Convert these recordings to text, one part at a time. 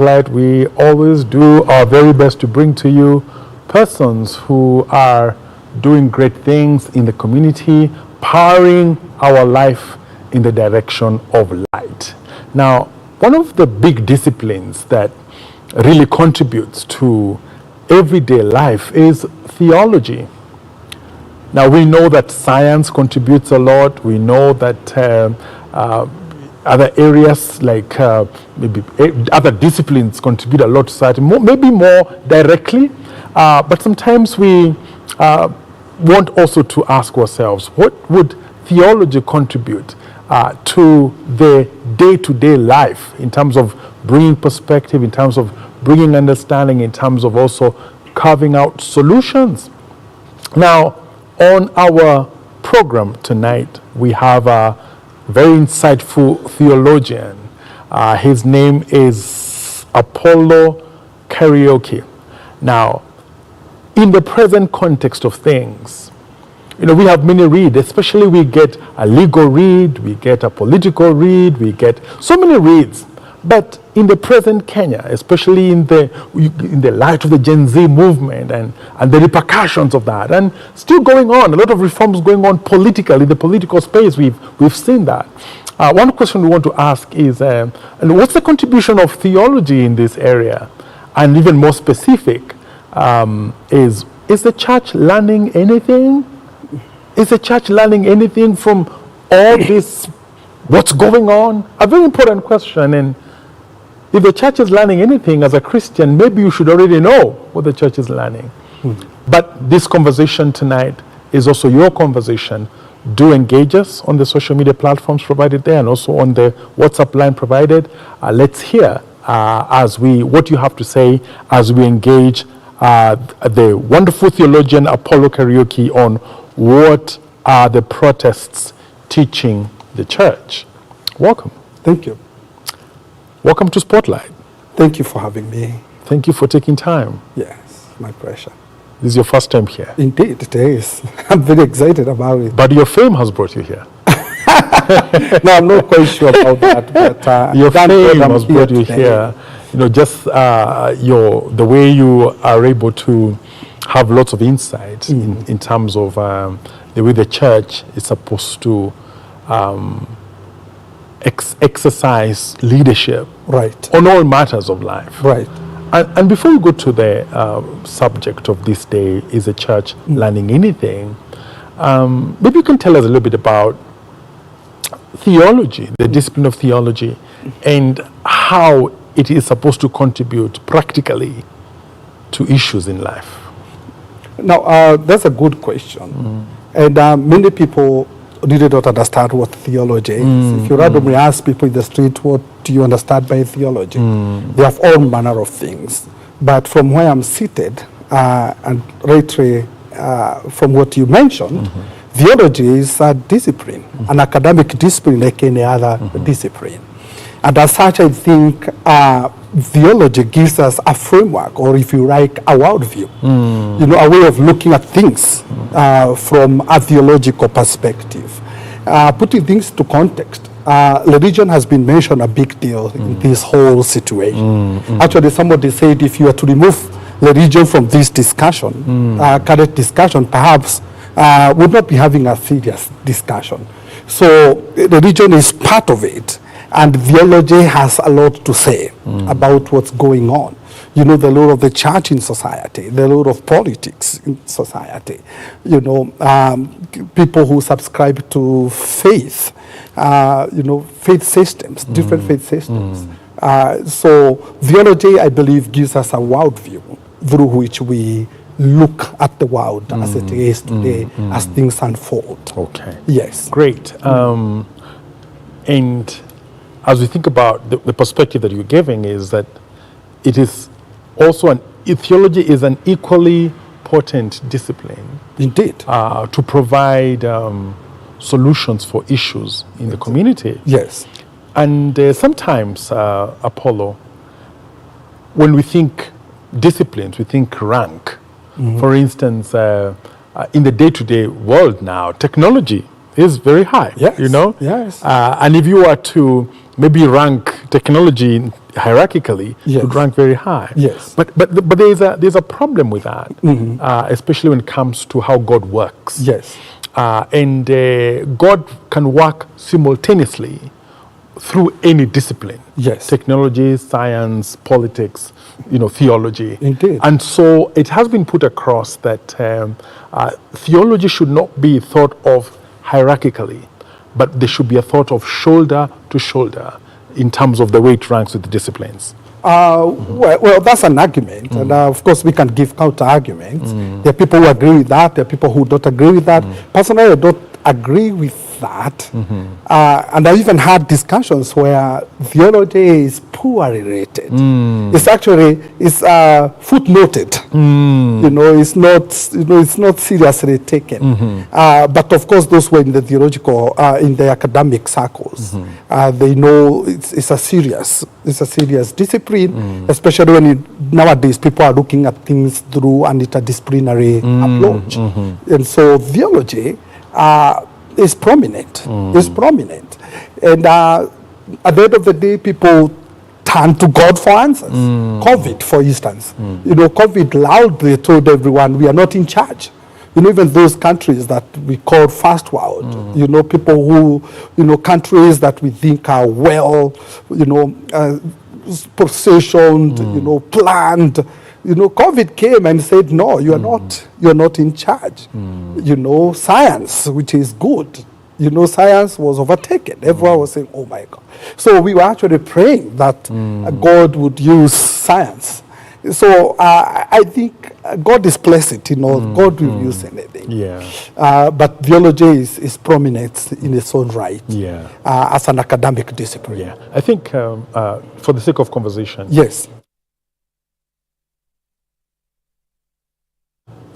Spotlight, we always do our very best to bring to you persons who are doing great things in the community, powering our life in the direction of light. Now, one of the big disciplines that really contributes to everyday life is theology. Now, we know that science contributes a lot. We know that other areas like maybe other disciplines contribute a lot to society, maybe more directly, but sometimes we want also to ask ourselves, what would theology contribute to the day-to-day life in terms of bringing perspective, in terms of bringing understanding, in terms of also carving out solutions? Now, on our program tonight, we have a very insightful theologian. His name is Apollo Karaoke. Now, in the present context of things, we have many reads, especially we get a legal read, we get a political read, we get so many reads. But in the present Kenya, especially in the light of the Gen Z movement and the repercussions of that, and still going on, a lot of reforms going on politically, in the political space, we've seen that. One question we want to ask is, and what's the contribution of theology in this area? And even more specific, is the church learning anything? Is the church learning anything from all this, what's going on? A very important question. And if the church is learning anything as a Christian, maybe you should already know what the church is learning. But this conversation tonight is also your conversation. Do engage us on the social media platforms provided there and also on the WhatsApp line provided. Let's hear what you have to say as we engage the wonderful theologian Apollo Karaoke on what are the protests teaching the church. Welcome. Thank you. Welcome to Spotlight. Thank you for having me. Thank you for taking time. Yes, my pleasure. This is your first time here. Indeed, it is. I'm very excited about it. But your fame has brought you here. No, I'm not quite sure about that. But your fame has brought you here. Just the way you are able to have lots of insights in terms of the way the church is supposed to exercise leadership, right, on all matters of life. Right. And before we go to the subject of this day, is the church learning anything? Maybe you can tell us a little bit about theology, the discipline of theology, and how it is supposed to contribute practically to issues in life. Now, that's a good question. And many people really don't understand what theology is. If you randomly ask people in the street, what do you understand by theology? They have all manner of things. But from where I'm seated, and rightly from what you mentioned, theology is a discipline, an academic discipline like any other discipline. And as such, I think theology gives us a framework, or if you like, a worldview, a way of looking at things from a theological perspective. Putting things to context, religion has been mentioned a big deal in this whole situation. Actually, somebody said if you were to remove religion from this discussion, current discussion, perhaps would not be having a serious discussion. So religion is part of it. And theology has a lot to say about what's going on. The role of the church in society, the role of politics in society. People who subscribe to faith, faith systems, different faith systems. So theology, I believe, gives us a worldview through which we look at the world as it is today, as things unfold. Okay. Yes. Great. And as we think about the perspective that you're giving, is that it is also theology is an equally potent discipline. Indeed. To provide solutions for issues in the community. Yes. And sometimes, Apollo, when we think disciplines, we think rank. For instance, in the day-to-day world now, technology is very high. Yes. Yes. Yes. And if you are to maybe rank technology hierarchically, Yes. would rank very high. Yes. But there's a problem with that, especially when it comes to how God works. Yes. And God can work simultaneously through any discipline. Yes. Technology, science, politics, theology. Indeed. And so it has been put across that theology should not be thought of hierarchically, but there should be a thought of shoulder to shoulder in terms of the way it ranks with the disciplines. Well, that's an argument, and of course we can give counter arguments. There are people who agree with that. There are people who don't agree with that. Personally, I don't agree with that, and I even had discussions where theology is poorly rated. It's actually footnoted. It's not seriously taken. But of course, those who are in the theological, in the academic circles, they know it's a serious discipline, especially when nowadays people are looking at things through an interdisciplinary approach, and so theology is prominent. And at the end of the day, people turn to God for answers. COVID, for instance, COVID loudly told everyone we are not in charge. Even those countries that we call first world, people who, countries that we think are well, positioned, planned. COVID came and said, no, you're not in charge. Science, which is good, science was overtaken. Everyone was saying, oh my God. So we were actually praying that God would use science. So I think God is placid, God will use anything. Yeah. But theology is prominent in its own right, as an academic discipline. Yeah. I think for the sake of conversation, yes,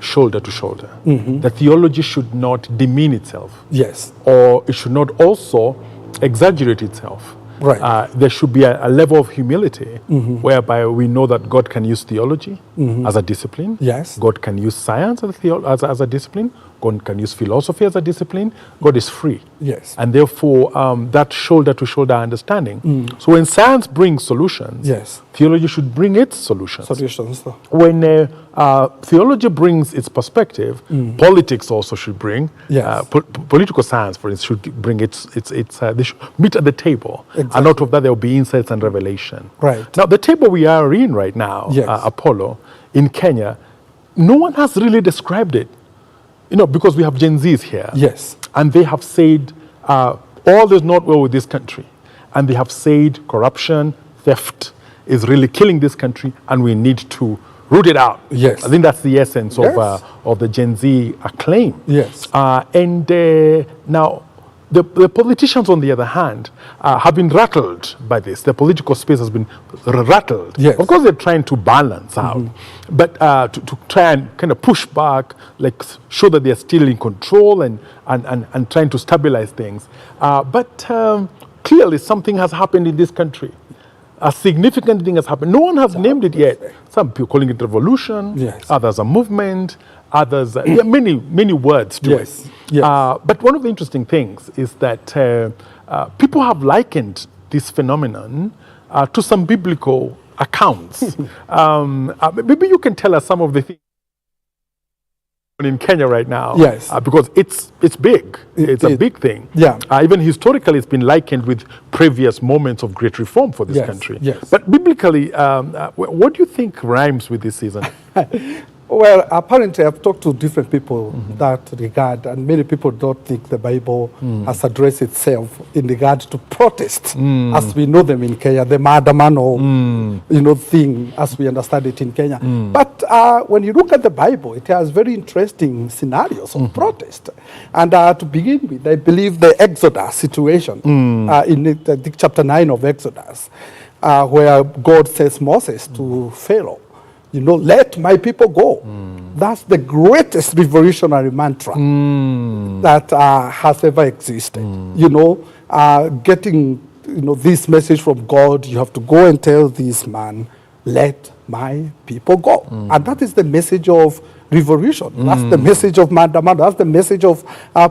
shoulder to shoulder. The theology should not demean itself. Yes. Or it should not also exaggerate itself. Right. There should be a level of humility whereby we know that God can use theology as a discipline. Yes. God can use science as a discipline. God can use philosophy as a discipline. God is free. Yes. And therefore, that shoulder-to-shoulder understanding. So when science brings solutions, yes, theology should bring its solutions. Though. When theology brings its perspective, politics also should bring. Yes. Political science, for instance, should bring its they should meet at the table. Exactly. And out of that, there will be insights and revelation. Right. Now, the table we are in right now, yes, Apollo, in Kenya, no one has really described it. Because we have Gen Zs here. Yes. And they have said, all is not well with this country. And they have said corruption, theft is really killing this country, and we need to root it out. Yes. I think that's the essence yes, of the Gen Z acclaim. Yes. Now, the politicians, on the other hand, have been rattled by this. The political space has been rattled. Yes. Of course, they're trying to balance out, but to try and kind of push back, like show that they're still in control and trying to stabilize things. But clearly, something has happened in this country. A significant thing has happened. No one has named it yet. Some people calling it revolution. Yes. Others a movement. Others, many words to yes, it. yes. But one of the interesting things is that people have likened this phenomenon to some biblical accounts. Maybe you can tell us some of the things in Kenya right now. Yes. Because it's big. It's a big thing. Yeah. Even historically, it's been likened with previous moments of great reform for this country. Yes. But biblically, what do you think rhymes with this season? Well, apparently I've talked to different people that regard, and many people don't think the Bible has addressed itself in regard to protest, as we know them in Kenya, the Maandamano, thing, as we understand it in Kenya. But when you look at the Bible, it has very interesting scenarios of protest. And to begin with, I believe the Exodus situation in chapter 9 of Exodus, where God says Moses to Pharaoh, let my people go. That's the greatest revolutionary mantra that has ever existed. Getting this message from God, you have to go and tell this man, let my people go. And that is the message of revolution. That's the message of Maandamano. That's the message of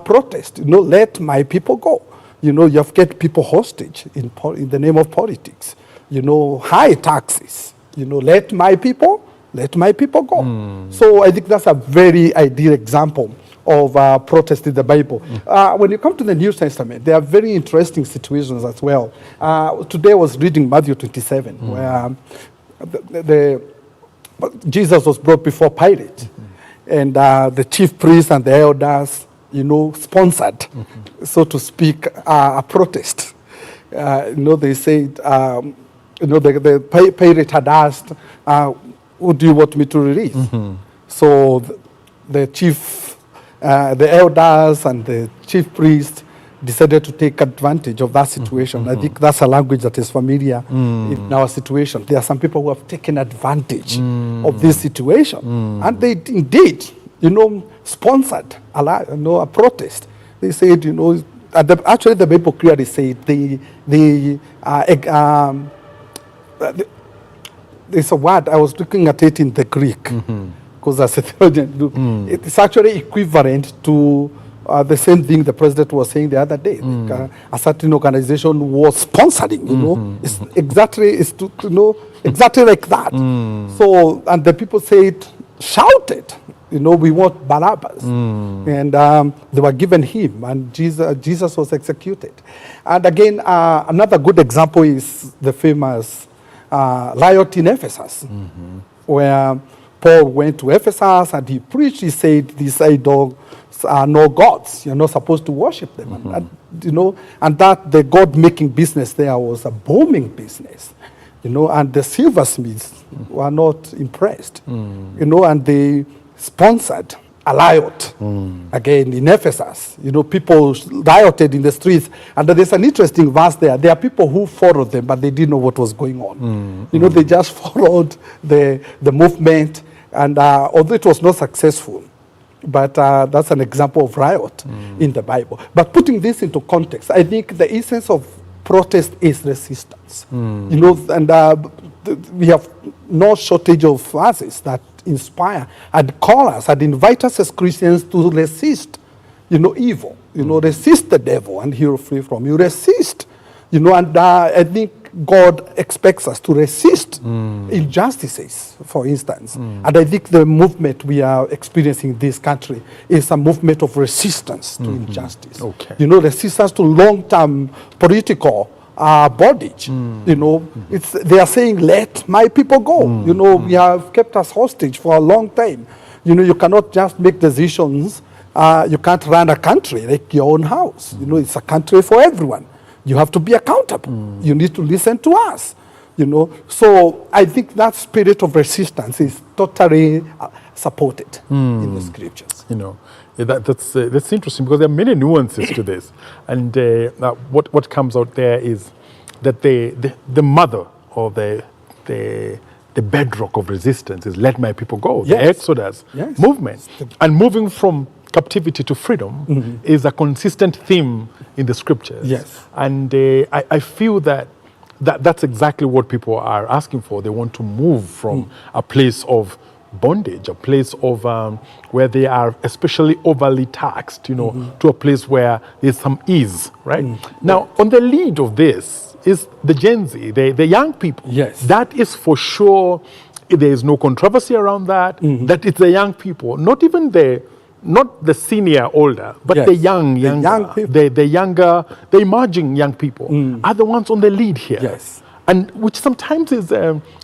protest. Let my people go. You know, you have kept people hostage in the name of politics. You know, high taxes. You know, let my people go. So I think that's a very ideal example of protest in the Bible. When you come to the New Testament, there are very interesting situations as well. Today I was reading Matthew 27, where Jesus was brought before Pilate, and the chief priests and the elders, you know, sponsored, so to speak, a protest. You know, they said, you know, the Pilate had asked, who do you want me to release? So the elders and the chief priest decided to take advantage of that situation. I think that's a language that is familiar in our situation. There are some people who have taken advantage of this situation, and they indeed, you know, sponsored a protest. They said, you know, actually the Bible clearly said there's a word, I was looking at it in the Greek, because as a theologian, it's actually equivalent to the same thing the president was saying the other day. A certain organization was sponsoring, you know, it's exactly like that. So, and the people said, shouted, you know, we want Barabbas. And they were given him, and Jesus was executed. And again, another good example is the famous riot in Ephesus, where Paul went to Ephesus and he preached. He said, these idols are no gods. You're not supposed to worship them. And, you know, and that the God-making business there was a booming business. You know, and the silversmiths were not impressed. You know, and they sponsored a riot again in Ephesus. You know, people rioted in the streets, and there's an interesting verse there. There are people who followed them, but they didn't know what was going on. You know, they just followed the movement, and although it was not successful, but that's an example of riot in the Bible. But putting this into context, I think the essence of protest is resistance. You know, and we have no shortage of verses that inspire and call us and invite us as Christians to resist, you know, evil. You know, resist the devil and he will flee from you. Resist, you know, and I think God expects us to resist injustices, for instance. And I think the movement we are experiencing in this country is a movement of resistance to injustice. You know, resistance to long-term political bondage. You know, they are saying, let my people go. You know, we have kept us hostage for a long time. You know, you cannot just make decisions. You can't run a country like your own house. You know, it's a country for everyone. You have to be accountable. You need to listen to us. You know, so I think that spirit of resistance is totally supported in the scriptures. You know, that's interesting, because there are many nuances to this, and what comes out there is that the mother or the bedrock of resistance is let my people go. The Exodus movement, and moving from captivity to freedom is a consistent theme in the scriptures. And I feel that's exactly what people are asking for. They want to move from a place of bondage, a place of where they are especially overly taxed, you know, to a place where there's some ease, right? Now, on the lead of this is the Gen Z, the young people. That is for sure. There is no controversy around that. That it's the young people, not the senior, older, but the younger, the younger, the emerging young people are the ones on the lead here. And which sometimes is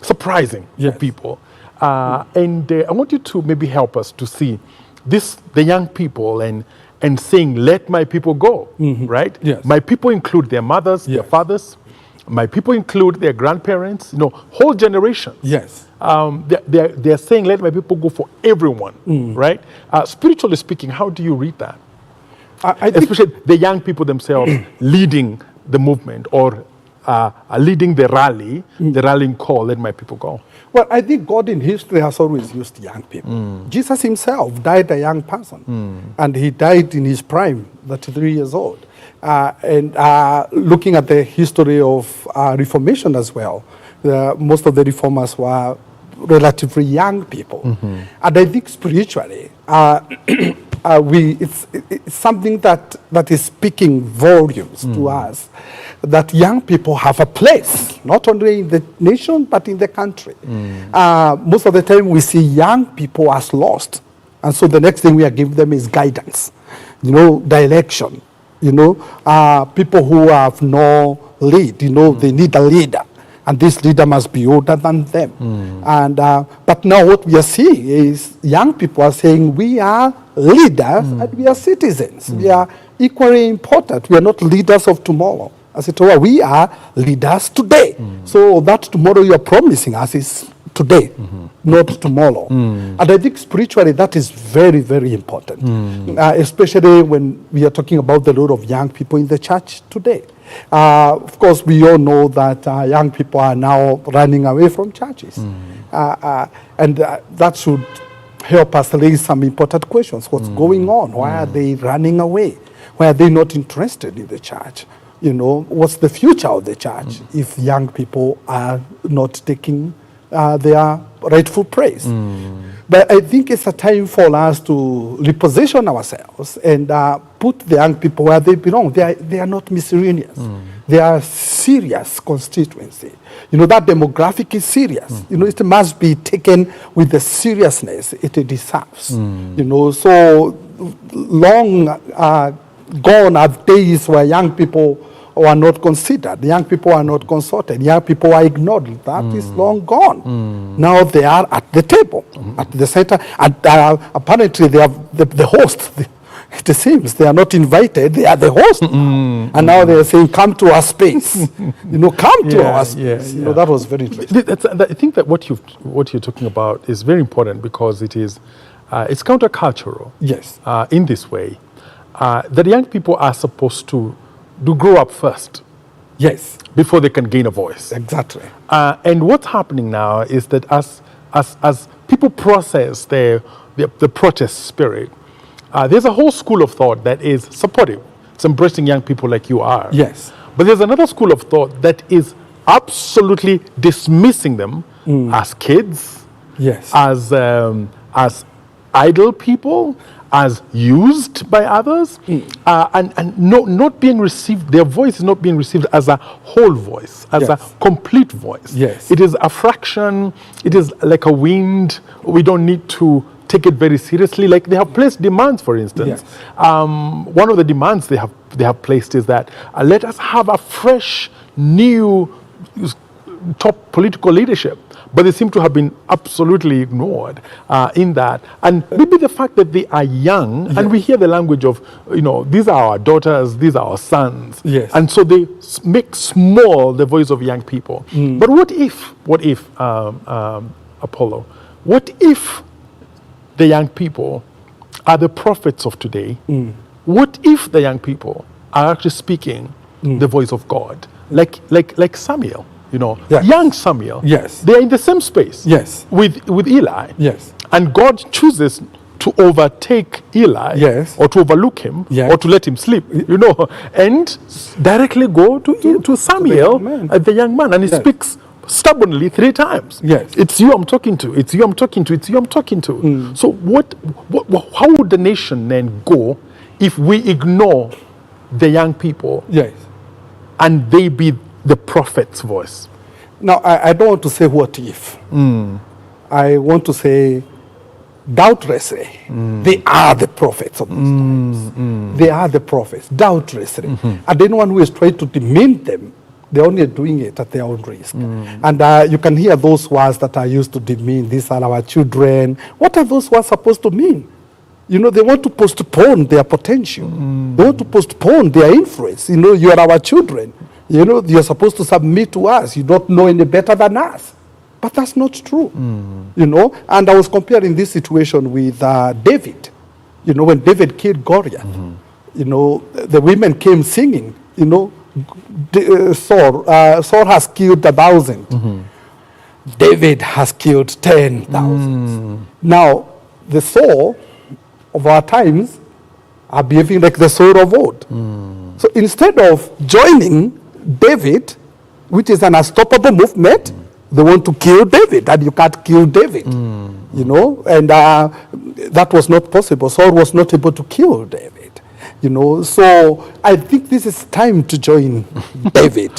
surprising for people. And I want you to maybe help us to see the young people and saying, let my people go, right? My people include their mothers, their fathers. My people include their grandparents, you know, whole generation. They're saying, let my people go for everyone, right? Spiritually speaking, how do you read that? Especially the young people themselves leading the movement or leading the rallying call, let my people go. Well, I think God in history has always used young people. Jesus himself died a young person, and he died in his prime, 33 years old. And looking at the history of Reformation as well, most of the reformers were relatively young people. And I think spiritually, it's something that is speaking volumes to us, that young people have a place, not only in the nation, but in the country. Most of the time we see young people as lost. And so the next thing we are giving them is guidance, direction, people who have no lead, they need a leader. And this leader must be older than them. And but now what we are seeing is young people are saying we are leaders and we are citizens. We are equally important. We are not leaders of tomorrow. As it were, we are leaders today. So that tomorrow you are promising us is today, not tomorrow. And I think spiritually that is very, very important, especially when we are talking about the role of young people in the church today. Of course, we all know that young people are now running away from churches. And that should help us raise some important questions. What's going on? Why are they running away? Why are they not interested in the church? What's the future of the church if young people are not taking their rightful place? But I think it's a time for us to reposition ourselves and put the young people where they belong. They are not miscellaneous. They are serious constituency. That demographic is serious. It must be taken with the seriousness it deserves. So long gone are days where young people are not considered, young people are not consulted, young people are ignored. That is long gone. Now they are at the table, at the center, and apparently they are the host. It seems they are not invited, they are the host. And now they are saying, come to our space. Come to our space. That was very interesting. I think that what you're talking about is very important because it's countercultural. Yes. In this way, that young people are supposed to grow up first. Yes. Before they can gain a voice. Exactly. And what's happening now is that as people process the protest spirit, there's a whole school of thought that is supportive. It's embracing young people like you are. Yes. But there's another school of thought that is absolutely dismissing them as kids, yes, as idle people, as used by others, and not being received. Their voice is not being received as a whole voice, as yes, a complete voice. Yes. It is a fraction. It is like a wind. We don't need to take it very seriously. Like they have placed demands, for instance. Yes. One of the demands they have placed is that let us have a fresh, new, top political leadership. But they seem to have been absolutely ignored in that. And maybe the fact that they are young, yes, and we hear the language of, these are our daughters, these are our sons. Yes. And so they make small the voice of young people. But what if, Apollo, what if the young people are the prophets of today? What if the young people are actually speaking the voice of God? Like Samuel. Yes. Young Samuel. Yes. They are in the same space. Yes. With Eli. Yes. And God chooses to overtake Eli. Yes. Or to overlook him. Yes. Or to let him sleep. And directly go to Samuel, the young man, and he yes, speaks stubbornly 3 times. Yes. It's you I'm talking to. It's you I'm talking to. It's you I'm talking to. So how would the nation then go if we ignore the young people? Yes. And they be the prophet's voice? Now, I don't want to say what if. I want to say, doubtlessly, they are the prophets of these times. They are the prophets, doubtlessly. And anyone who is trying to demean them, they're only doing it at their own risk. And you can hear those words that are used to demean, these are our children. What are those words supposed to mean? They want to postpone their potential. They want to postpone their influence. You are our children. You're supposed to submit to us. You don't know any better than us. But that's not true. And I was comparing this situation with David. When David killed Goliath, the women came singing, Saul has killed 1,000. David has killed 10,000. Now, the Saul of our times are behaving like the Saul of old. So instead of joining David, which is an unstoppable movement, they want to kill David, and you can't kill David. you know, and that was not possible. Saul was not able to kill David, you know. So I think this is time to join David.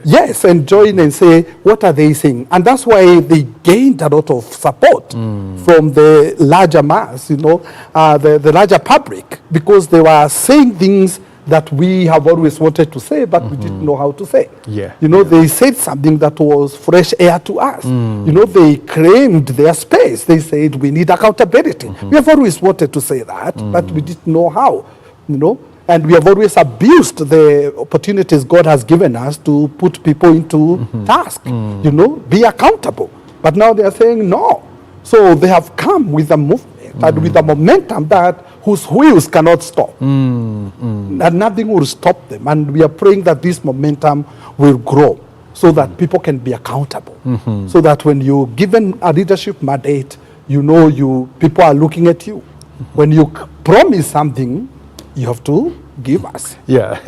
Yes, and join and say, what are they saying? And that's why they gained a lot of support from the larger mass, you know, the larger public, because they were saying things that we have always wanted to say, but we didn't know how to say. Yeah. You know, they said something that was fresh air to us. You know, they claimed their space. They said, we need accountability. We have always wanted to say that, but we didn't know how, you know. And we have always abused the opportunities God has given us to put people into task, you know, be accountable. But now they are saying no. So they have come with a movement and with a momentum that whose wheels cannot stop. And nothing will stop them. And we are praying that this momentum will grow so that people can be accountable. So that when you're given a leadership mandate, you know people are looking at you. When you promise something, you have to give us. Yeah.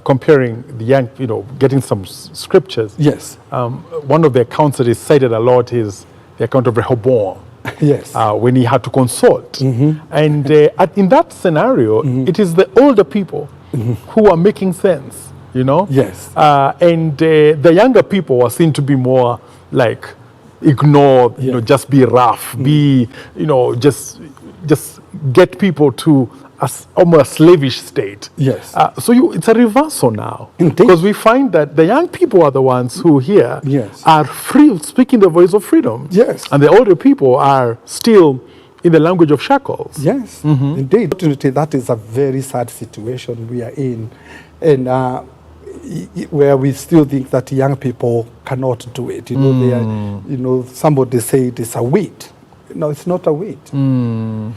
Comparing the young, you know, getting some scriptures. Yes. One of the accounts that is cited a lot is the account of Rehoboam. Yes. When he had to consult. And in that scenario, it is the older people who are making sense, you know? Yes. And the younger people are seen to be more like ignore, you know, just be rough, be, you know, just get people to almost slavish state. Yes. So it's a reversal now. Indeed. Because we find that the young people are the ones who here are free, speaking the voice of freedom. Yes. And the older people are still in the language of shackles. Yes, indeed. Unfortunately, that is a very sad situation we are in. And where we still think that young people cannot do it. You know, they are, you know, somebody said it's a weed. No, it's not a weed.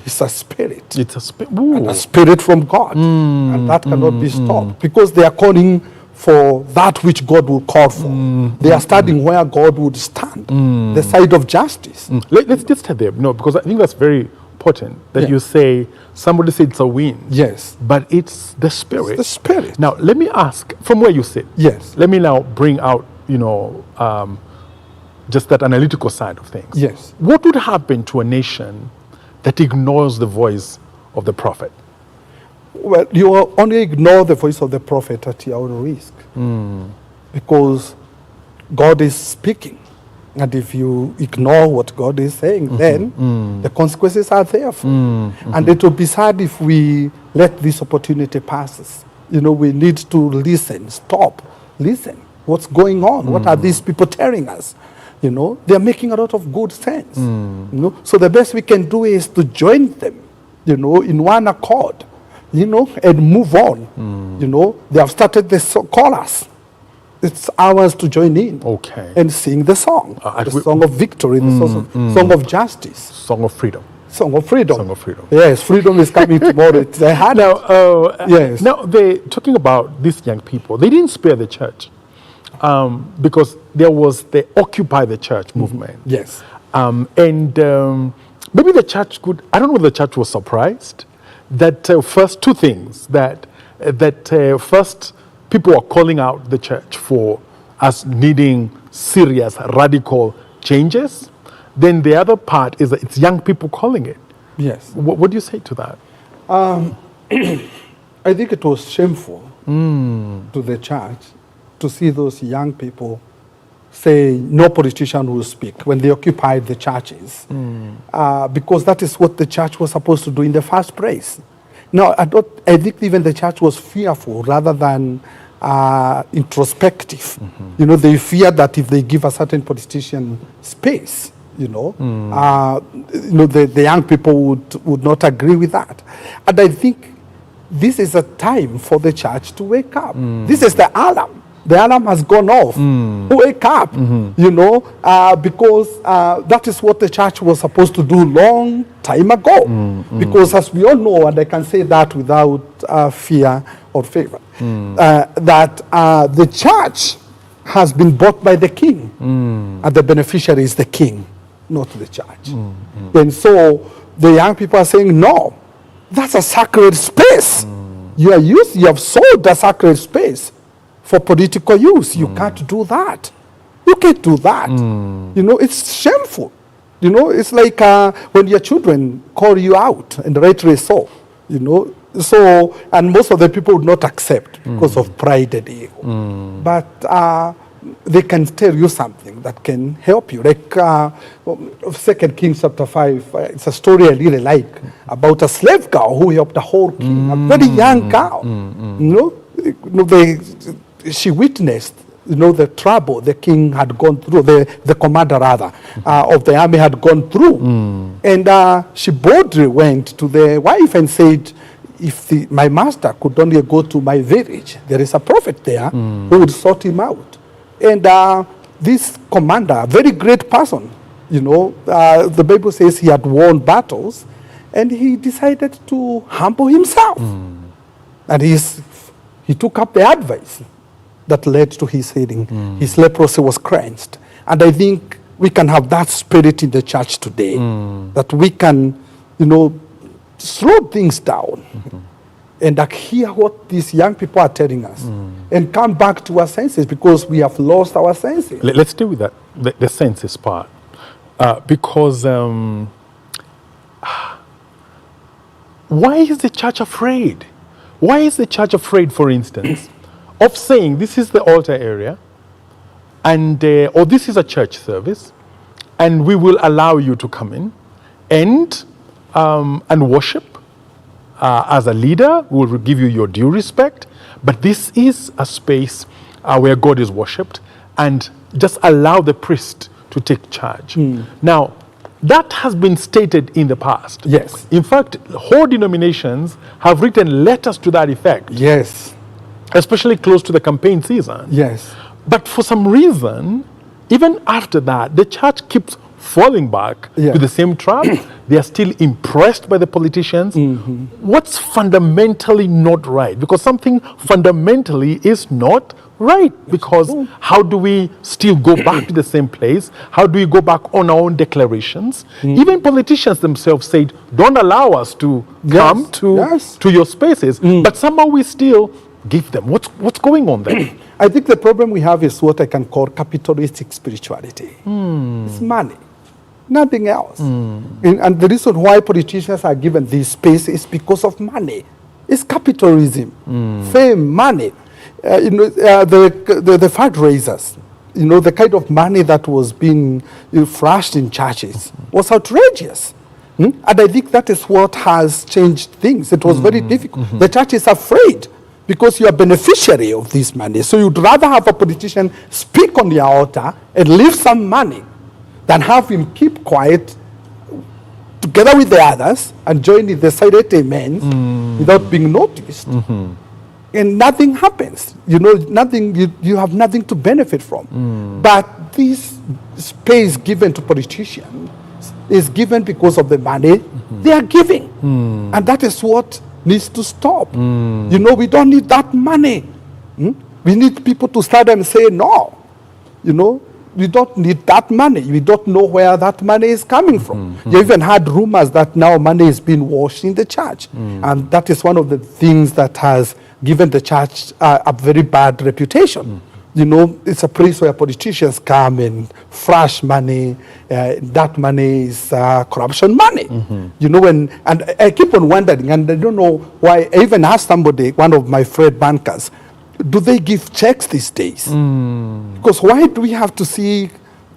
It's a spirit. It's a spirit. And a spirit from God. And that cannot be stopped. Because they are calling for that which God will call for. They are standing where God would stand. The side of justice. Let's just stay there. No, because I think that's very important that you say, somebody said it's a wind. Yes. But it's the spirit. It's the spirit. Now, let me ask, from where you sit. Yes. Let me now bring out, you know, just that analytical side of things. Yes. What would happen to a nation that ignores the voice of the prophet? Well, you will only ignore the voice of the prophet at your own risk. Because God is speaking. And if you ignore what God is saying, then the consequences are there for you. And it will be sad if we let this opportunity pass us. You know, we need to listen, stop, listen. What's going on? What are these people telling us? You know, they're making a lot of good sense. You know, so the best we can do is to join them, you know, in one accord, you know, and move on. You know, they have started the chorus. It's ours to join in and sing the song, the song of victory, the song of justice. Song of freedom. Song of freedom. Song of freedom. Yes, freedom is coming tomorrow. It's hard. Now, yes. Now, talking about these young people, they didn't spare the church. Because there was the Occupy the Church movement. Yes. And maybe the church I don't know if the church was surprised that first two things, that first people were calling out the church for us needing serious, radical changes. Then the other part is that it's young people calling it. Yes. What do you say to that? I think it was shameful to the church to see those young people say no politician will speak when they occupied the churches, because that is what the church was supposed to do in the first place. Now, I think even the church was fearful rather than introspective. You know, they feared that if they give a certain politician space, you know, the young people would not agree with that. And I think this is a time for the church to wake up. This is the alarm. The alarm has gone off. Wake up, you know, because that is what the church was supposed to do long time ago. Because as we all know, and I can say that without fear or favor, that the church has been bought by the king, and the beneficiary is the king, not the church. And so the young people are saying, no, that's a sacred space. You have sold a sacred space for political use. You can't do that. You can't do that. You know, it's shameful. You know, it's like when your children call you out, and rightly so, you know. So, and most of the people would not accept because of pride and ego. But they can tell you something that can help you. Like 2 Kings chapter 5, it's a story I really like about a slave girl who helped a whole king, a very young girl. You know, she witnessed, you know, the trouble the king had gone through, the commander rather, of the army had gone through. And she boldly went to the wife and said, if my master could only go to my village, there is a prophet there who would sort him out. And this commander, a very great person, you know, the Bible says he had won battles, and he decided to humble himself. And he took up the advice that led to his healing. His leprosy was cleansed. And I think we can have that spirit in the church today, that we can, you know, slow things down and hear what these young people are telling us and come back to our senses, because we have lost our senses. Let's deal with that, the senses part. Because why is the church afraid? Why is the church afraid, for instance, of saying this is the altar area, and or this is a church service, and we will allow you to come in and worship as a leader? We will give you your due respect, but this is a space where God is worshipped, and just allow the priest to take charge. Now, that has been stated in the past. Yes. In fact, whole denominations have written letters to that effect. Yes. Especially close to the campaign season. Yes. But for some reason, even after that, the church keeps falling back to the same trap. They are still impressed by the politicians. What's fundamentally not right? Because something fundamentally is not right. Because how do we still go back to the same place? How do we go back on our own declarations? Even politicians themselves said, don't allow us to come to your spaces. But somehow we still give them. What's going on there? I think the problem we have is what I can call capitalistic spirituality. It's money, nothing else. And the reason why politicians are given this space is because of money. It's capitalism, fame, money. You know, the fundraisers, you know, the kind of money that was being flashed in churches was outrageous. And I think that is what has changed things. It was very difficult. The church is afraid, because you are beneficiary of this money. So you'd rather have a politician speak on the altar and leave some money than have him keep quiet together with the others and join in the silent amen without being noticed. And nothing happens. You know, you have nothing to benefit from. But this space given to politicians is given because of the money they are giving. And that is what needs to stop. You know, we don't need that money. We need people to stand and say no. You know, we don't need that money. We don't know where that money is coming from. You even had rumors that now money is being washed in the church. And that is one of the things that has given the church a very bad reputation. You know, it's a place where politicians come and flash money. That money is corruption money. You know, and I keep on wondering, and I don't know why. I even asked somebody, one of my friend bankers, do they give checks these days? Because why do we have to see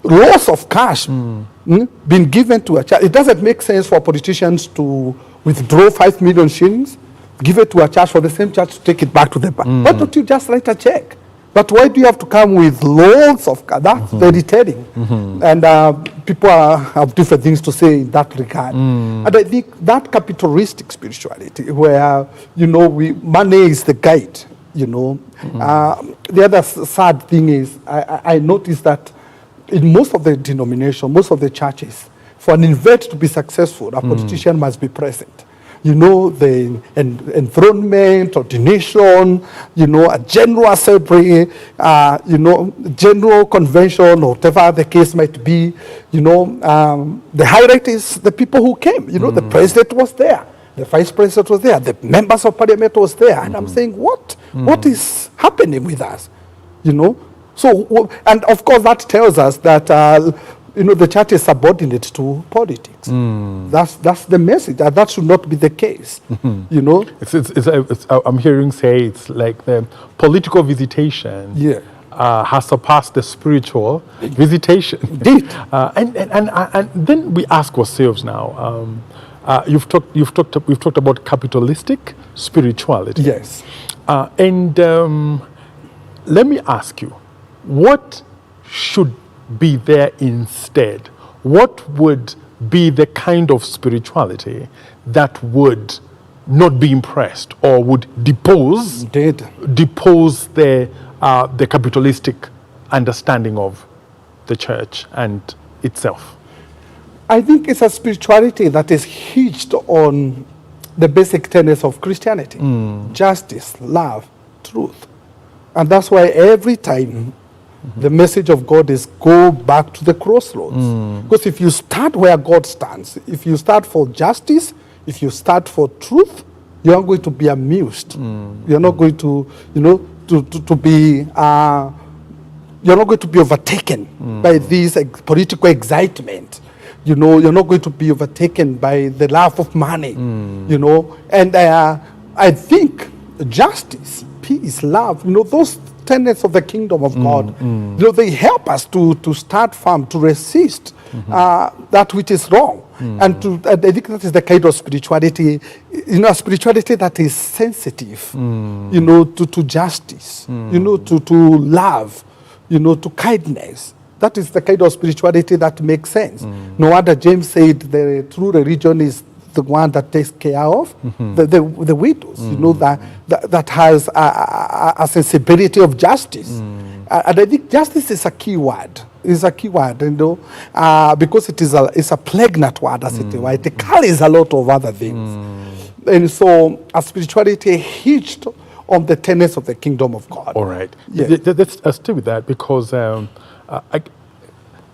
lots of cash being given to a church? It doesn't make sense for politicians to withdraw 5 million shillings, give it to a church, for the same church to take it back to the bank. Why don't you just write a check? But why do you have to come with loads of cash? That's very telling. And people have different things to say in that regard. And I think that capitalistic spirituality, where, you know, money is the guide, you know. The other sad thing is, I noticed that in most of the denominations, most of the churches, for an event to be successful, a politician must be present. You know, the enthronement, ordination, you know, a general assembly, you know, general convention, or whatever the case might be. You know, the highlight is the people who came. You know, the president was there, the vice president was there, the members of parliament was there. And I'm saying, what is happening with us? You know? So, and of course that tells us that the church is subordinate to politics. That's the message. That should not be the case. I'm hearing say it's like the political visitation has surpassed the spiritual visitation. Indeed. And then we ask ourselves now. We've talked about capitalistic spirituality. Yes. And let me ask you, what should be there instead? What would be the kind of spirituality that would not be impressed or would depose the capitalistic understanding of the church and itself? I think it's a spirituality that is hinged on the basic tenets of Christianity: justice, love, truth. And that's why every time the message of God is go back to the crossroads. Because if you start where God stands, if you start for justice, if you start for truth, you are going to be amused. You're not going to, be, you're not going to be overtaken by this political excitement. You're not going to be overtaken by the love of money. And I think justice, peace, love, those tenets of the kingdom of God, they help us to start firm, to resist that which is wrong. And I think that is the kind of spirituality, a spirituality that is sensitive, to justice, to love, to kindness. That is the kind of spirituality that makes sense. No wonder James said the true religion is the one that takes care of the widows, that has a sensibility of justice. And I think justice is a key word. It's a key word, because it's a pregnant word, as it were. It carries a lot of other things. And so a spirituality hinged on the tenets of the kingdom of God. All right. Let's stay with that, because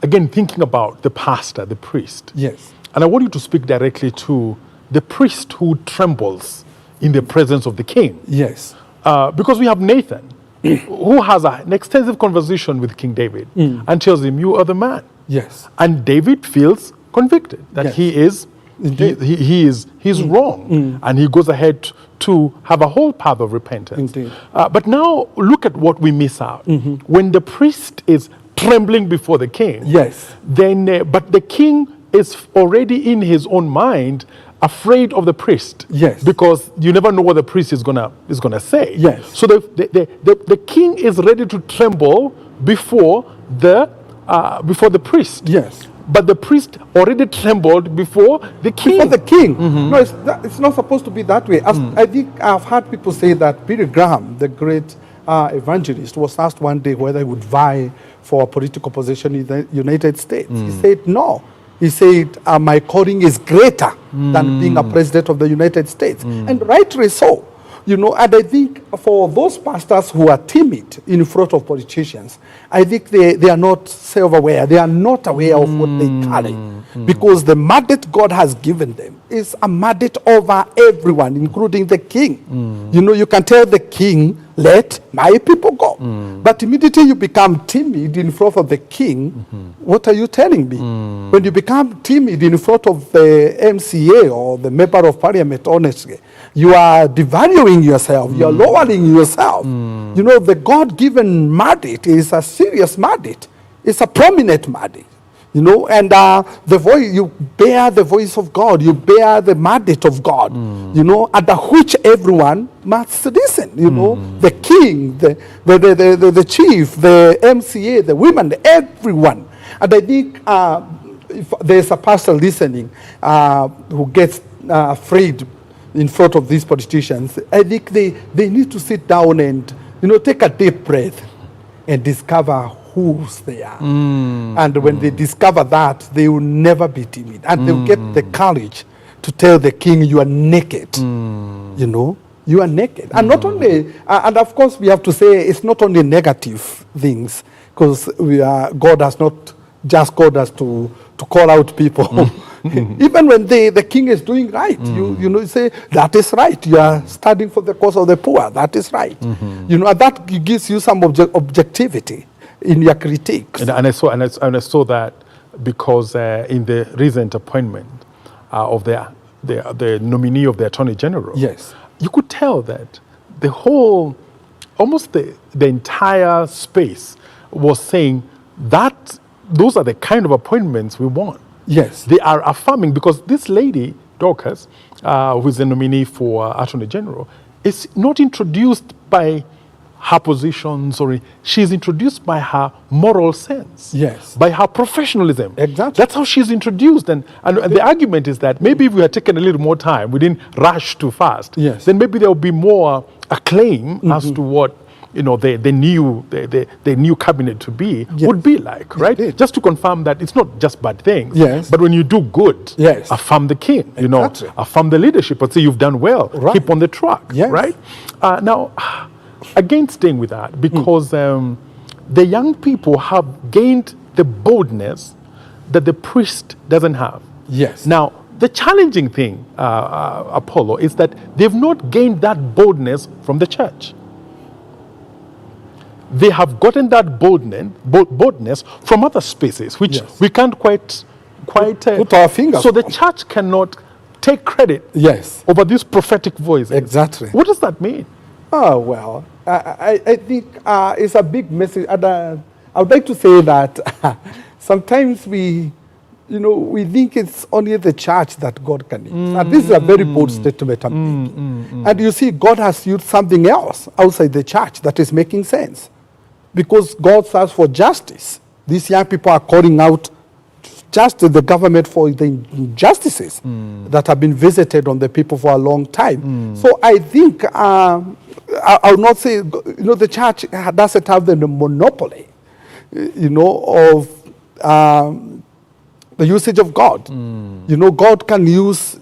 again, thinking about the pastor, the priest. Yes. And I want you to speak directly to the priest who trembles in the presence of the king. Yes. Because we have Nathan, who has an extensive conversation with King David and tells him, you are the man. Yes. And David feels convicted that he is he's wrong. And he goes ahead to have a whole path of repentance. But now look at what we miss out. When the priest is trembling before the king, then but the king is already in his own mind afraid of the priest, because you never know what the priest is gonna say. So the king is ready to tremble before the priest. But the priest already trembled before the king. Before the king. No, it's not supposed to be that way. I think I've heard people say that Billy Graham, the great evangelist, was asked one day whether he would vie for a political position in the United States. He said no. He said, my calling is greater than being a president of the United States. And rightly so. And I think for those pastors who are timid in front of politicians, I think they are not self-aware. They are not aware of what they carry. Because the mandate God has given them is a mandate over everyone, including the king. You can tell the king, let my people go. But immediately you become timid in front of the king, what are you telling me? When you become timid in front of the MCA or the member of parliament, honestly, you are devaluing yourself, you are lowering yourself. The God-given mandate is a serious mandate. It's a prominent mandate. And the voice, you bear the voice of God, you bear the mandate of God, under which everyone must listen. The king, the chief, the MCA, the women, everyone. And I think if there's a pastor listening who gets afraid in front of these politicians, I think they need to sit down and take a deep breath and discover whose they are. And when they discover that, they will never be timid. And they'll get the courage to tell the king, you are naked. You are naked. And not only, and of course we have to say, it's not only negative things, because God has not just called us to call out people. Even when the king is doing right, you say, that is right. You are standing for the cause of the poor. That is right. And that gives you some objectivity in your critique. And I saw that because in the recent appointment of the nominee of the Attorney General, Yes. you could tell that the whole, almost the entire space was saying that those are the kind of appointments we want. Yes. They are affirming, because this lady, Dorcas, who is the nominee for Attorney General, is not introduced by her positions, or she's introduced by her moral sense, Yes. by her professionalism. Exactly. That's how she's introduced. And the argument is that maybe if we had taken a little more time, we didn't rush too fast, Yes. then maybe there would be more acclaim as to what the new cabinet to be Yes. would be like, right? Indeed. Just to confirm that it's not just bad things, Yes. but when you do good, Yes. affirm the king, Exactly. affirm the leadership, and say you've done well, Right. keep on the track, Yes. right? Now, again, staying with that, because the young people have gained the boldness that the priest doesn't have. Yes. Now, the challenging thing, Apollo, is that they've not gained that boldness from the church. They have gotten that boldness from other spaces, which Yes. we can't quite Put our fingers So the on. church cannot take credit Yes. over these prophetic voices. Exactly. What does that mean? Oh, well, I think it's a big message. And I would like to say that sometimes we think it's only the church that God can use. And this is a very bold statement I'm making. And you see, God has used something else outside the church that is making sense. Because God searches for justice. These young people are calling out just the government for the injustices that have been visited on the people for a long time. So I think I would not say the church doesn't have the monopoly, of the usage of God. God can use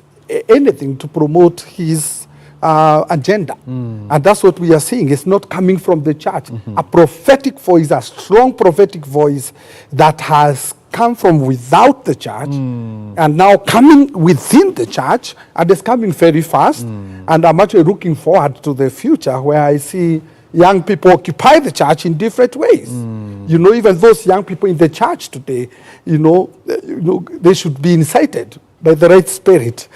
anything to promote His agenda, and that's what we are seeing. It's not coming from the church. A prophetic voice, a strong prophetic voice that has come from without the church and now coming within the church, and it's coming very fast. And I'm actually looking forward to the future where I see young people occupy the church in different ways. Even those young people in the church today, they should be incited by the right spirit.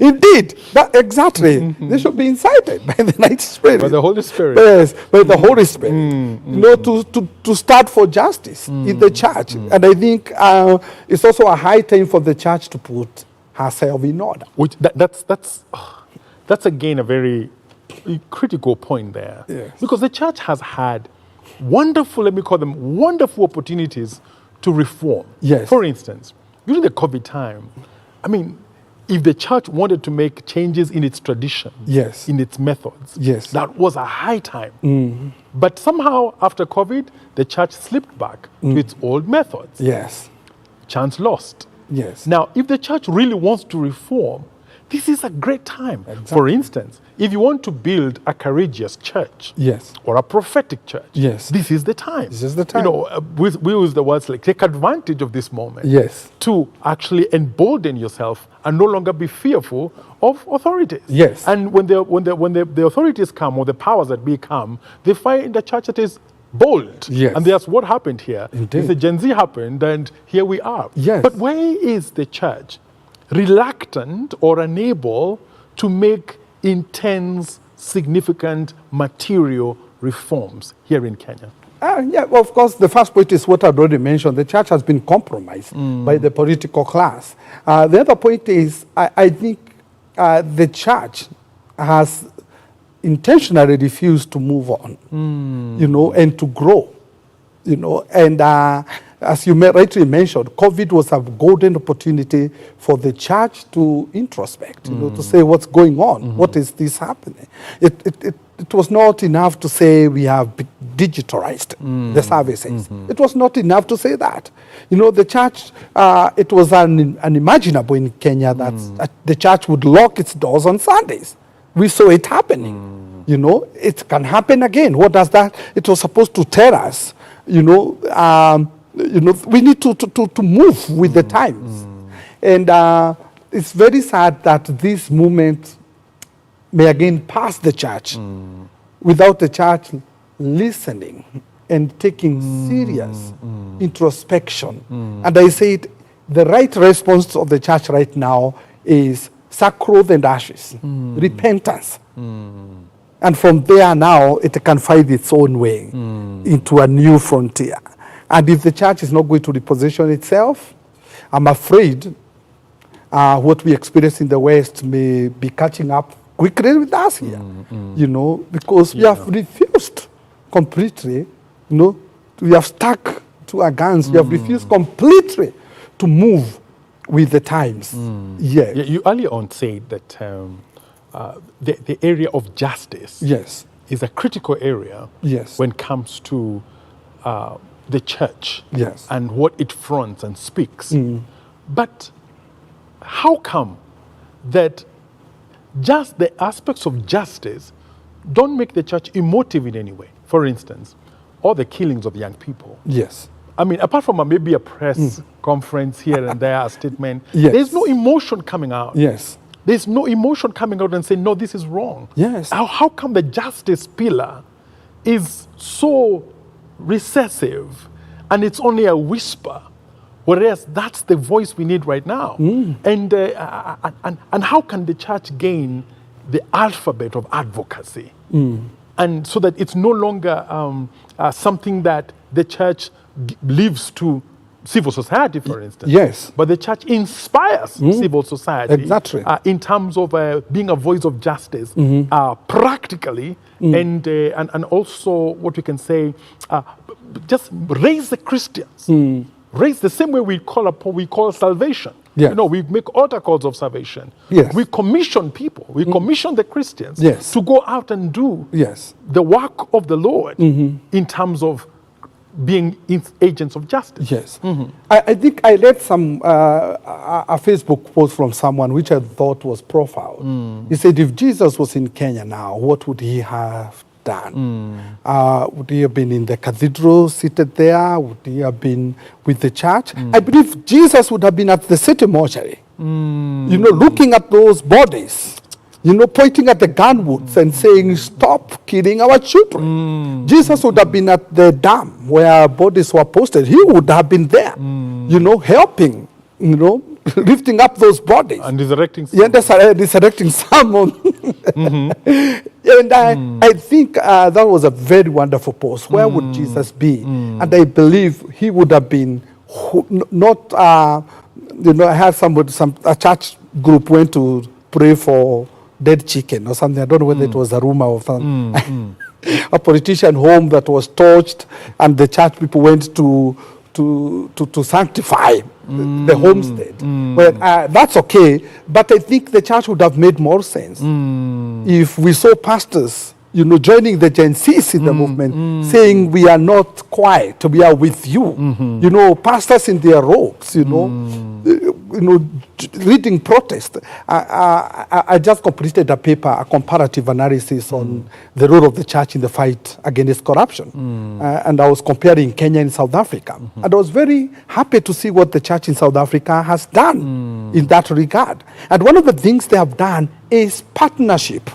Indeed, exactly. They should be incited by the right spirit. By the Holy Spirit. Yes, by the Holy Spirit. To start for justice in the church. And I think it's also a high time for the church to put herself in order. That's again a very critical point there. Yes. Because the church has had wonderful, let me call them wonderful opportunities to reform. Yes. For instance, during the COVID time, if the church wanted to make changes in its tradition, Yes. in its methods, Yes. that was a high time. But somehow after COVID, the church slipped back to its old methods. Yes. Chance lost. Yes. Now, if the church really wants to reform, this is a great time. Exactly. For instance, if you want to build a courageous church, Yes. or a prophetic church, Yes. this is the time. This is the time. We use the words like take advantage of this moment. Yes. To actually embolden yourself and no longer be fearful of authorities. Yes. And when the authorities come, or the powers that be come, they find a church that is bold. Yes. And that's what happened here. Indeed. The Gen Z happened, and here we are. Yes. But why is the church reluctant or unable to make intense, significant material reforms here in Kenya? Well, of course, the first point is what I've already mentioned. The church has been compromised by the political class. The other point is I think the church has intentionally refused to move on, and to grow, and as you rightly mentioned, COVID was a golden opportunity for the church to introspect, to say what's going on, what is this happening. It was not enough to say we have digitalized the services. It was not enough to say that. The church, it was unimaginable in Kenya that the church would lock its doors on Sundays. We saw it happening. It can happen again. What does that? It was supposed to tell us, we need to move with the times. And it's very sad that this movement may again pass the church without the church listening and taking serious introspection. And I said, the right response of the church right now is sackcloth and ashes, repentance. And from there now, it can find its own way into a new frontier. And if the church is not going to reposition itself, I'm afraid what we experience in the West may be catching up quickly with us here, you know, because we have refused completely, you know, we have stuck to our guns, we have refused completely to move with the times. Yeah. You earlier on said that the area of justice is a critical area when it comes to the church and what it fronts and speaks. But how come that just the aspects of justice don't make the church emotive in any way? For instance, all the killings of young people. I mean, apart from maybe a press conference here and there, a statement, there's no emotion coming out. There's no emotion coming out and saying, no, this is wrong. How come the justice pillar is so recessive and it's only a whisper, whereas that's the voice we need right now? And how can the church gain the alphabet of advocacy? And so that it's no longer something that the church leaves to civil society, for instance. But the church inspires civil society in terms of being a voice of justice practically, and also what we can say, just raise the Christians. Raise the same way we call salvation. You know, we make altar calls of salvation. We commission people. We commission the Christians to go out and do the work of the Lord in terms of being agents of justice. I think I read a Facebook post from someone which I thought was profound. He said, if Jesus was in Kenya now, what would he have done? Would he have been in the cathedral, seated there? Would he have been with the church? I believe Jesus would have been at the city mortuary, you know, looking at those bodies, you know, pointing at the gunwoods and saying, stop killing our children. Jesus would have been at the dam where bodies were posted. He would have been there, you know, helping, you know, lifting up those bodies. And resurrecting someone. Resurrecting someone. And I think that was a very wonderful post. Where would Jesus be? And I believe he would have been not, you know, I had a church group went to pray for dead chicken or something. I don't know whether it was a rumor or something. A politician home that was torched, and the church people went to sanctify the homestead. Well, that's okay, but I think the church would have made more sense if we saw pastors, you know, joining the Gen Zs in the movement, saying we are not quiet, we are with you. You know, pastors in their robes, you know, leading protest. I just completed a paper, a comparative analysis on the role of the church in the fight against corruption. And I was comparing Kenya and South Africa. And I was very happy to see what the church in South Africa has done in that regard. And one of the things they have done is partnership.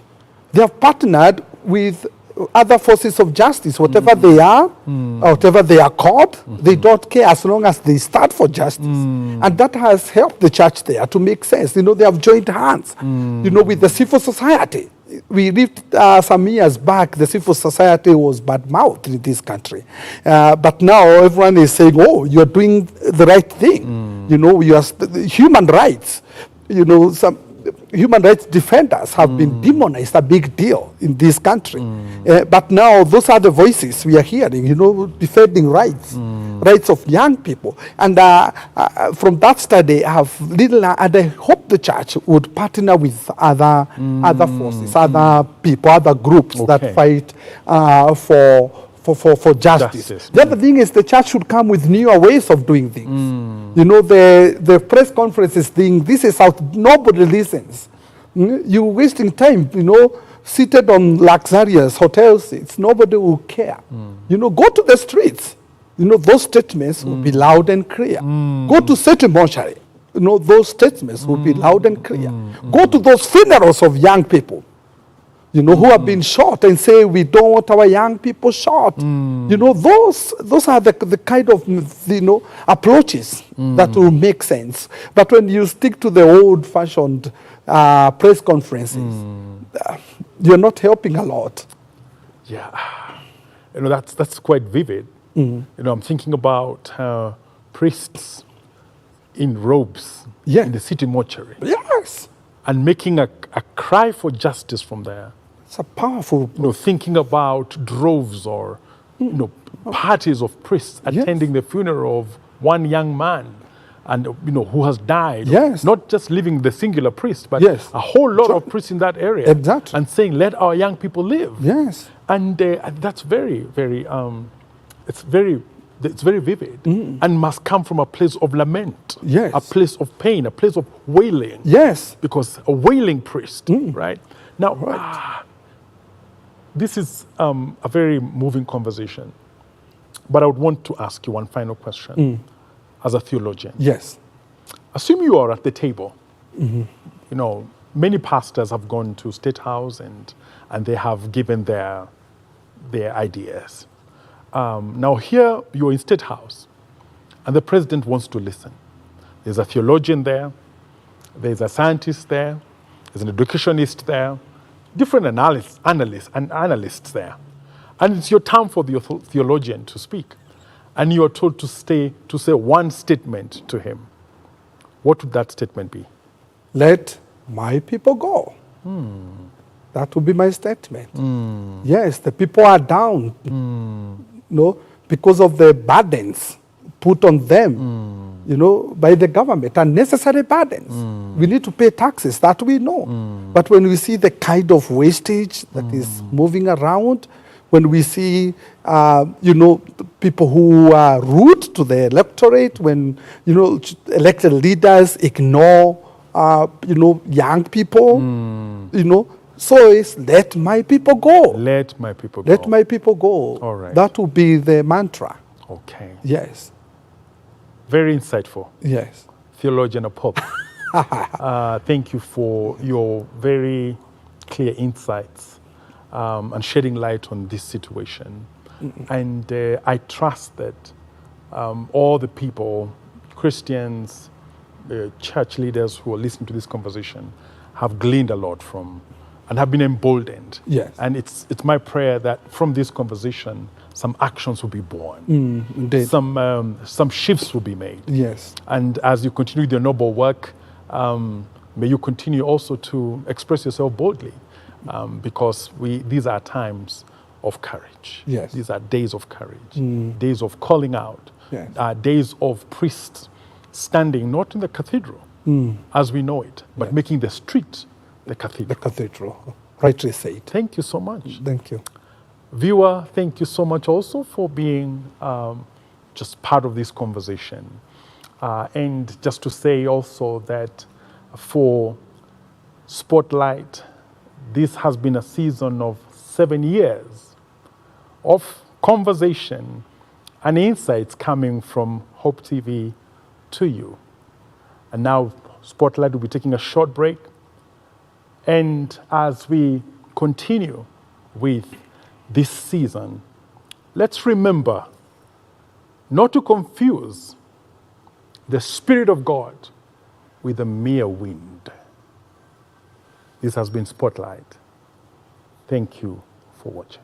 They have partnered with other forces of justice, whatever they are, or whatever they are called, they don't care as long as they start for justice. And that has helped the church there to make sense. You know, they have joined hands, you know, with the civil society. We lived some years back, the civil society was bad-mouthed in this country. But now everyone is saying, oh, you're doing the right thing. You know, you are human rights. You know, some human rights defenders have been demonized, a big deal in this country. But now those are the voices we are hearing, you know, defending rights, rights of young people. And from that study, I have little, and I hope the church would partner with other forces, other people, other groups that fight for justice. The other thing is the church should come with newer ways of doing things. You know, the press conferences thing, this is how nobody listens. You're wasting time, you know, seated on luxurious hotel seats. Nobody will care. You know, go to the streets. You know, those statements will be loud and clear. Go to city mortuary. You know, those statements will be loud and clear. Go to those funerals of young people. who have been shot and say, we don't want our young people shot. Those are the kind of, approaches that will make sense. But when you stick to the old-fashioned press conferences, you're not helping a lot. Yeah. That's quite vivid. I'm thinking about priests in robes in the city mortuary. Yes. And making a cry for justice from there. It's a powerful... thinking about droves or, parties of priests attending the funeral of one young man and, who has died. Yes. Not just leaving the singular priest, but a whole lot of priests in that area. Exactly. And saying, let our young people live. Yes. And that's very, very, it's very vivid and must come from a place of lament, a place of pain, a place of wailing. Yes. Because a wailing priest, right? Now, this is a very moving conversation, but I would want to ask you one final question as a theologian. Yes. Assume you are at the table. Many pastors have gone to State House and they have given their ideas. Now here you're in State House and the president wants to listen. There's a theologian there, there's a scientist there, there's an educationist there, different analysts there. And it's your time for the theologian to speak. And you are told to say one statement to him. What would that statement be? Let my people go. That would be my statement. Yes, the people are down. Because of the burdens put on them, by the government, unnecessary burdens. We need to pay taxes, that we know. But when we see the kind of wastage that is moving around, when we see, people who are rude to the electorate, when, elected leaders ignore, young people, so it's let my people go. Let my people go. Let my people go. All right. That will be the mantra. Okay. Yes. Very insightful. Yes. Theologian of Pope. Thank you for your very clear insights and shedding light on this situation. And I trust that all the people, Christians, church leaders who are listening to this conversation have gleaned a lot from and have been emboldened. Yes. And it's my prayer that from this conversation, some actions will be born. Indeed. Some shifts will be made. Yes. And as you continue your noble work, may you continue also to express yourself boldly, because these are times of courage. Yes. These are days of courage, days of calling out, Yes. days of priests standing not in the cathedral as we know it, but making the street the cathedral. The cathedral. Rightly said. Thank you so much. Thank you. Viewer, thank you so much also for being just part of this conversation. And just to say also that for Spotlight, this has been a season of 7 years of conversation and insights coming from Hope TV to you. And now Spotlight will be taking a short break. And as we continue with this season, let's remember not to confuse the Spirit of God with a mere wind. This has been Spotlight. Thank you for watching.